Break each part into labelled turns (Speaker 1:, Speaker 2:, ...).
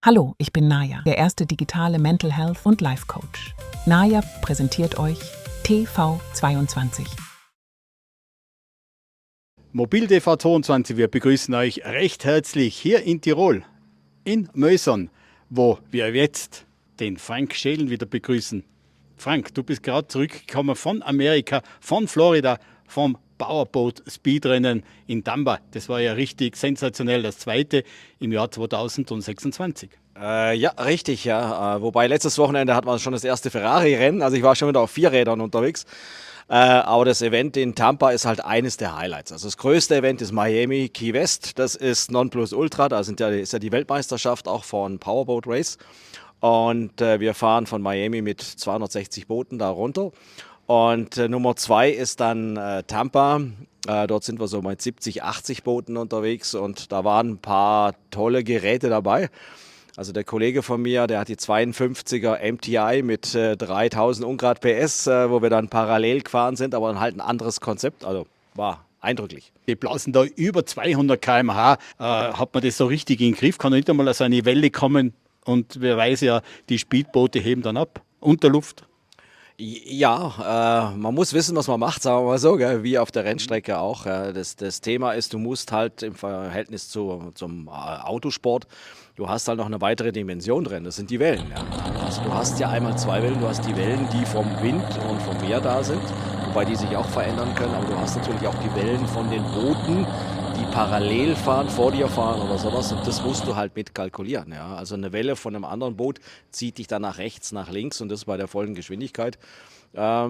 Speaker 1: Hallo, ich bin Naya, der erste digitale Mental Health und Life Coach. Naya präsentiert euch TV22.
Speaker 2: Mobil TV22, wir begrüßen euch recht herzlich hier in Tirol, in Mösern, wo wir jetzt den Frank Schelen wieder begrüßen. Frank, du bist gerade zurückgekommen von Amerika, von Florida, vom Powerboat Speedrennen in Tampa. Das war ja richtig sensationell, das zweite im Jahr 2026.
Speaker 3: Ja, richtig, ja. Wobei letztes Wochenende hatten wir schon das erste Ferrari-Rennen, also ich war schon wieder auf 4 Rädern unterwegs. Aber das Event in Tampa ist halt eines der Highlights. Also das größte Event ist Miami Key West, das ist Nonplusultra, da ist ja die Weltmeisterschaft auch von Powerboat Race. Und wir fahren von Miami mit 260 Booten da runter. Und Nummer 2 ist dann Tampa. Dort sind wir so mit 70, 80 Booten unterwegs und da waren ein paar tolle Geräte dabei. Also der Kollege von mir, der hat die 52er MTI mit 3000 Ungrad PS, wo wir dann parallel gefahren sind, aber dann halt ein anderes Konzept. Also war eindrücklich.
Speaker 2: Die blasen da über 200 km/h. Hat man das so richtig in den Griff? Kann nicht einmal aus eine Welle kommen und wer weiß ja, die Speedboote heben dann ab unter Luft.
Speaker 3: Ja, man muss wissen, was man macht, sagen wir mal so, gell? Wie auf der Rennstrecke auch. Das Thema ist, du musst halt im Verhältnis zum Autosport, du hast halt noch eine weitere Dimension drin, das sind die Wellen. Ja. Also du hast ja einmal 2 Wellen, du hast die Wellen, die vom Wind und vom Meer da sind, wobei die sich auch verändern können, aber du hast natürlich auch die Wellen von den Booten, die parallel fahren, vor dir fahren oder sowas und das musst du halt mitkalkulieren. Ja. Also eine Welle von einem anderen Boot zieht dich dann nach rechts, nach links und das bei der vollen Geschwindigkeit. Ja,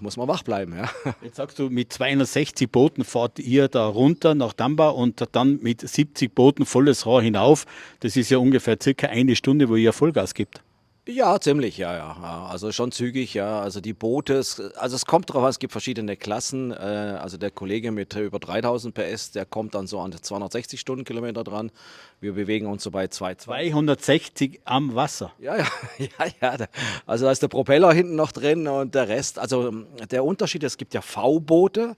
Speaker 3: muss man wach bleiben. Ja.
Speaker 2: Jetzt sagst du, mit 260 Booten fahrt ihr da runter nach Tampa und dann mit 70 Booten volles Rohr hinauf. Das ist ja ungefähr circa eine Stunde, wo ihr Vollgas gibt.
Speaker 3: Ja, ziemlich, ja. Also schon zügig, ja. Also die Boote, also es kommt drauf an, es gibt verschiedene Klassen. Also der Kollege mit über 3000 PS, der kommt dann so an 260 Stundenkilometer dran. Wir bewegen uns so bei
Speaker 2: 260 am Wasser.
Speaker 3: Ja. Also da ist der Propeller hinten noch drin und der Rest. Also der Unterschied, es gibt ja V-Boote.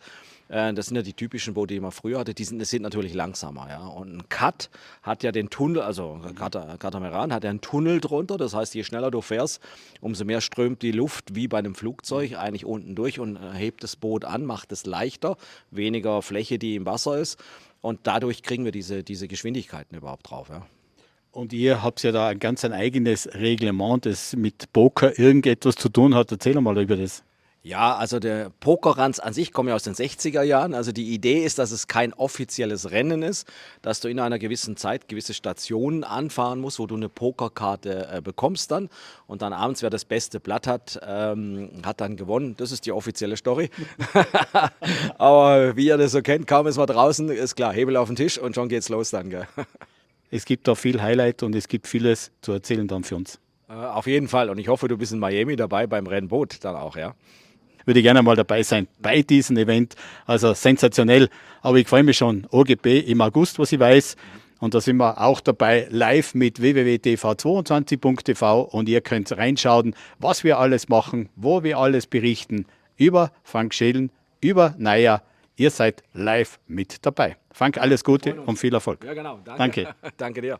Speaker 3: Das sind ja die typischen Boote, die man früher hatte. Das sind natürlich langsamer. Ja. Und ein Cut hat ja den Tunnel, also Katamaran hat ja einen Tunnel drunter. Das heißt, je schneller du fährst, umso mehr strömt die Luft wie bei einem Flugzeug eigentlich unten durch und hebt das Boot an, macht es leichter, weniger Fläche, die im Wasser ist. Und dadurch kriegen wir diese Geschwindigkeiten überhaupt drauf. Ja.
Speaker 2: Und ihr habt ja da ein eigenes Reglement, das mit Poker irgendetwas zu tun hat. Erzähl mal über das.
Speaker 3: Ja, also der Pokerranz an sich kommt ja aus den 60er Jahren. Also die Idee ist, dass es kein offizielles Rennen ist, dass du in einer gewissen Zeit gewisse Stationen anfahren musst, wo du eine Pokerkarte bekommst dann. Und dann abends, wer das beste Blatt hat, hat dann gewonnen. Das ist die offizielle Story. Aber wie ihr das so kennt, kaum ist man draußen, ist klar, Hebel auf den Tisch und schon geht's los dann. Gell?
Speaker 2: Es gibt da viel Highlight und es gibt vieles zu erzählen dann für uns.
Speaker 3: Auf jeden Fall. Und ich hoffe, du bist in Miami dabei beim Rennboot dann auch, ja.
Speaker 2: Würde ich gerne mal dabei sein bei diesem Event. Also sensationell. Aber ich freue mich schon. OGP im August, was ich weiß. Und da sind wir auch dabei live mit www.tv22.tv und ihr könnt reinschauen, was wir alles machen, wo wir alles berichten über Frank Schelen, über Naya. Ihr seid live mit dabei. Frank, alles Gute und viel Erfolg.
Speaker 3: Ja, genau.
Speaker 2: Danke.
Speaker 3: Danke dir.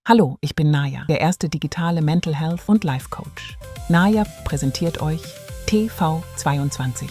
Speaker 1: Hallo, ich bin Naya, der erste digitale Mental Health und Life Coach. Naya präsentiert euch TV22.